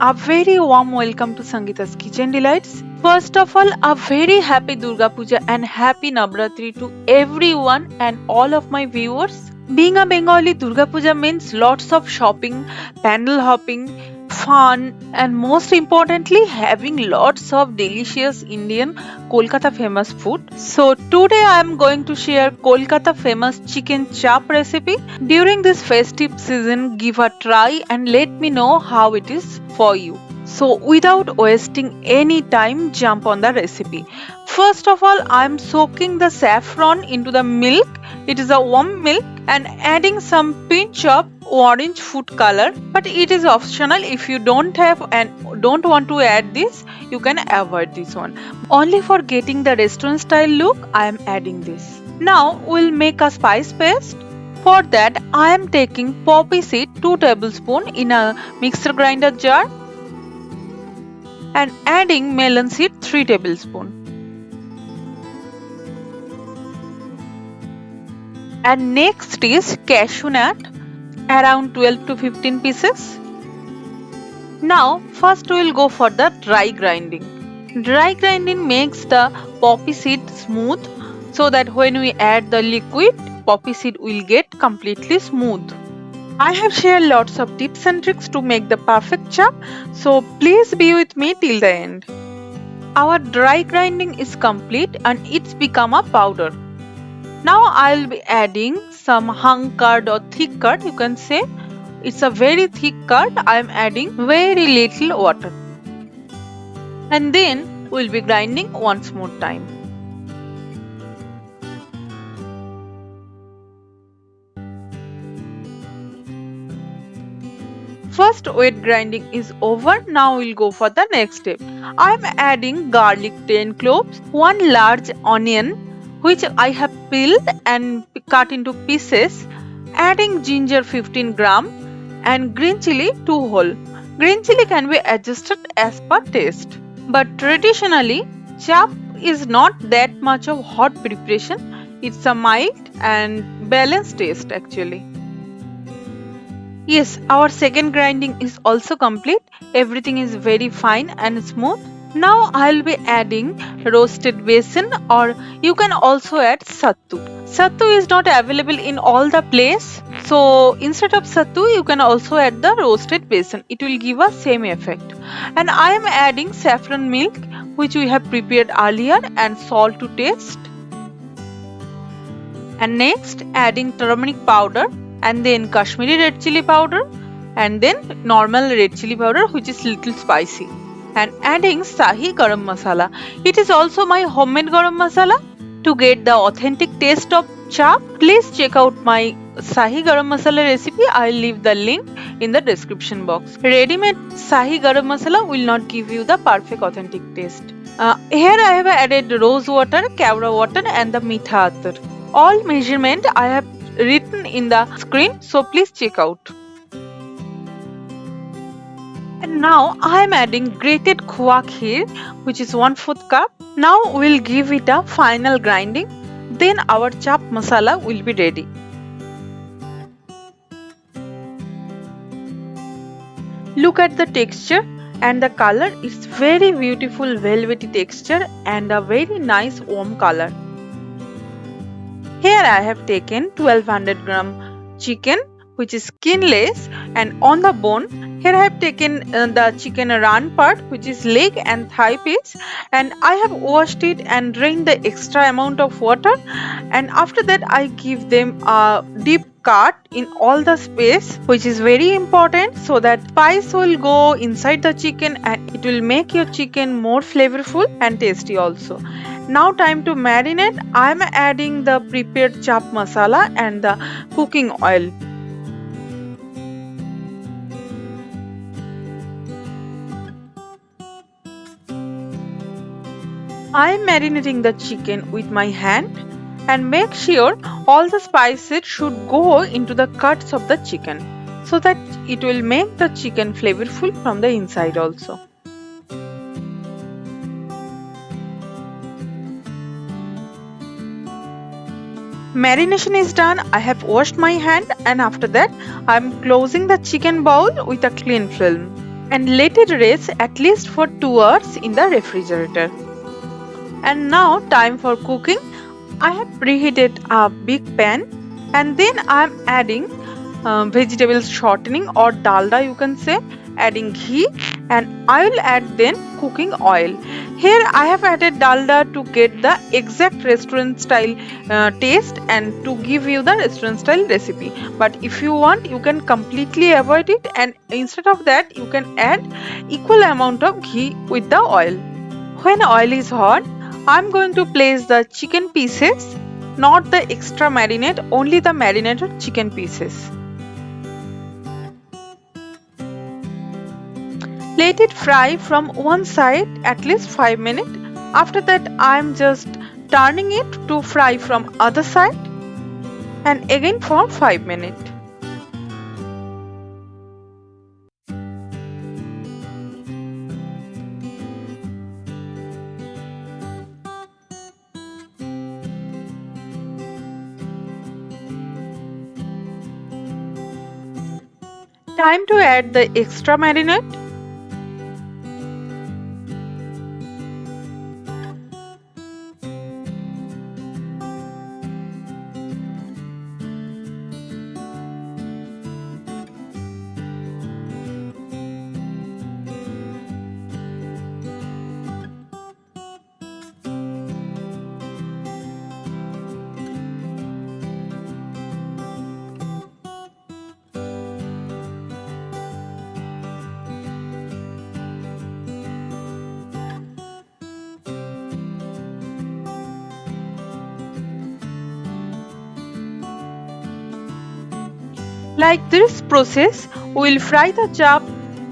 A very warm welcome to Sangeeta's Kitchen Delights. First of all, a very happy Durga Puja and happy Navratri to everyone and all of my viewers. Being a Bengali, Durga Puja means lots of shopping, pandal hopping, fun, and most importantly, having lots of delicious Indian Kolkata famous food. So today I am going to share Kolkata famous chicken chop recipe. During this festive season, give a try and let me know how it is for you. So without wasting any time, jump on the recipe. First of all, I am soaking the saffron into the milk. It is a warm milk and adding some pinch of orange food color, but it is optional. If you don't have and don't want to add this, you can avoid this one. Only for getting the restaurant style look, I am adding this. Now we'll make a spice paste. For that, I am taking poppy seed 2 tablespoons in a mixer grinder jar and adding melon seed 3 tablespoons. And next is cashew nut around 12 to 15 pieces. Now first we will go for the dry grinding. Dry grinding makes the poppy seed smooth so that when we add the liquid, poppy seed will get completely smooth. I have shared lots of tips and tricks to make the perfect chop, so please be with me till the end. Our dry grinding is complete and it's become a powder. Now I'll be adding some hung curd or thick curd, you can say. It's a very thick curd. I am adding very little water. And then we'll be grinding once more time. First wet grinding is over. Now we'll go for the next step. I am adding garlic 10 cloves, 1 large onion which I have peeled and cut into pieces, adding ginger 15 gram and green chili 2 whole. Green chili can be adjusted as per taste. But traditionally, chop is not that much of hot preparation. It's a mild and balanced taste actually. Yes, our second grinding is also complete. Everything is very fine and smooth. Now I'll be adding roasted besan, or you can also add sattu. Sattu is not available in all the place. So instead of sattu, you can also add the roasted besan. It will give a same effect. And I am adding saffron milk which we have prepared earlier and salt to taste. And next adding turmeric powder and then Kashmiri red chili powder and then normal red chili powder which is little spicy. And adding Sahi Garam Masala. It is also my homemade Garam Masala. To get the authentic taste of chop, please check out my Sahi Garam Masala recipe. I will leave the link in the description box. Ready-made Sahi Garam Masala will not give you the perfect authentic taste. Here I have added rose water, kevra water and the meetha atar. All measurement I have written in the screen, so please check out. And now I am adding grated khoa kheer which is 1/4 cup. Now we'll give it a final grinding. Then our chop masala will be ready. Look at the texture and the color. It's very beautiful velvety texture and a very nice warm color. Here I have taken 1200 gram chicken which is skinless and on the bone. Here I have taken the chicken run part which is leg and thigh piece, and I have washed it and drained the extra amount of water, and after that I give them a deep cut in all the space which is very important so that spice will go inside the chicken and it will make your chicken more flavorful and tasty also. Now time to marinate. I am adding the prepared chop masala and the cooking oil. I am marinating the chicken with my hand and make sure all the spices should go into the cuts of the chicken so that it will make the chicken flavorful from the inside also. Marination is done. I have washed my hand and after that I am closing the chicken bowl with a clean film. and let it rest at least for 2 hours in the refrigerator. And now time for cooking. I have preheated a big pan and then I am adding vegetable shortening or dalda, you can say, adding ghee, and I will add then cooking oil. Here I have added dalda to get the exact restaurant style taste and to give you the restaurant style recipe. But if you want, you can completely avoid it, and instead of that you can add equal amount of ghee with the oil. When oil is hot, I'm going to place the chicken pieces, not the extra marinade, only the marinated chicken pieces. Let it fry from one side at least 5 minutes. After that, I'm just turning it to fry from other side and again for 5 minutes. Time to add the extra marinade. Like this process, we will fry the chap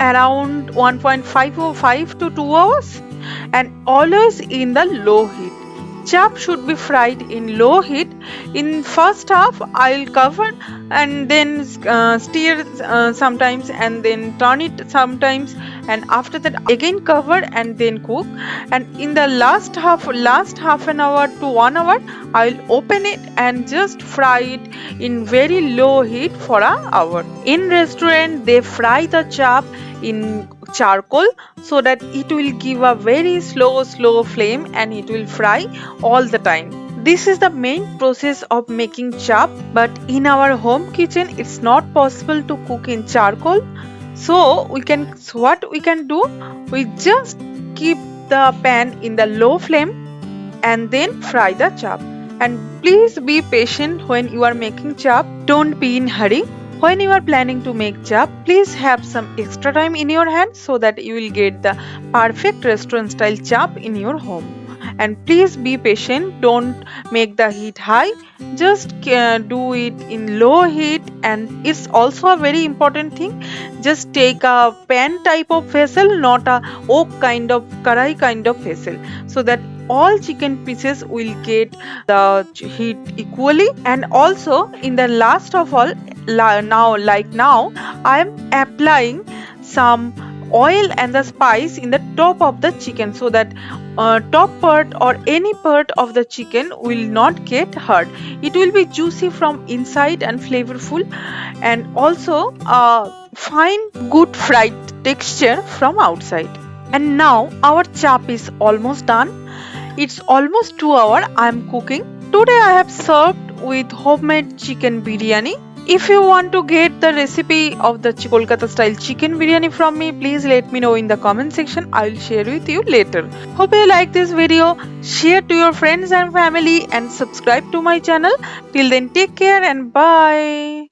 around 1.505 to 2 hours and always in the low heat. Chap should be fried in low heat. In first half, I'll cover and then stir sometimes and then turn it sometimes, and after that again cover and then cook. And in the last half an hour to 1 hour, I'll open it and just fry it in very low heat for an hour. In restaurant, they fry the chap in charcoal so that it will give a very slow flame and it will fry all the time. This is the main process of making chap, but in our home kitchen it's not possible to cook in charcoal. So what we can do, we just keep the pan in the low flame and then fry the chap. And please be patient when you are making chap. Don't be in hurry. When you are planning to make chap, please have some extra time in your hand so that you will get the perfect restaurant style chap in your home. And please be patient, don't make the heat high, just do it in low heat. And it's also a very important thing, just take a pan type of vessel, not a oak kind of karai kind of vessel, so that all chicken pieces will get the heat equally. And also in the last of all, now I am applying some oil and the spice in the top of the chicken so that top part or any part of the chicken will not get hurt. It will be juicy from inside and flavorful, and also fine good fried texture from outside. And now our chap is almost done. It's almost 2 hours I am cooking. Today I have served with homemade chicken biryani. If you want to get the recipe of the Kolkata style chicken biryani from me, please let me know in the comment section. I will share with you later. Hope you like this video. Share to your friends and family and subscribe to my channel. Till then, take care and bye.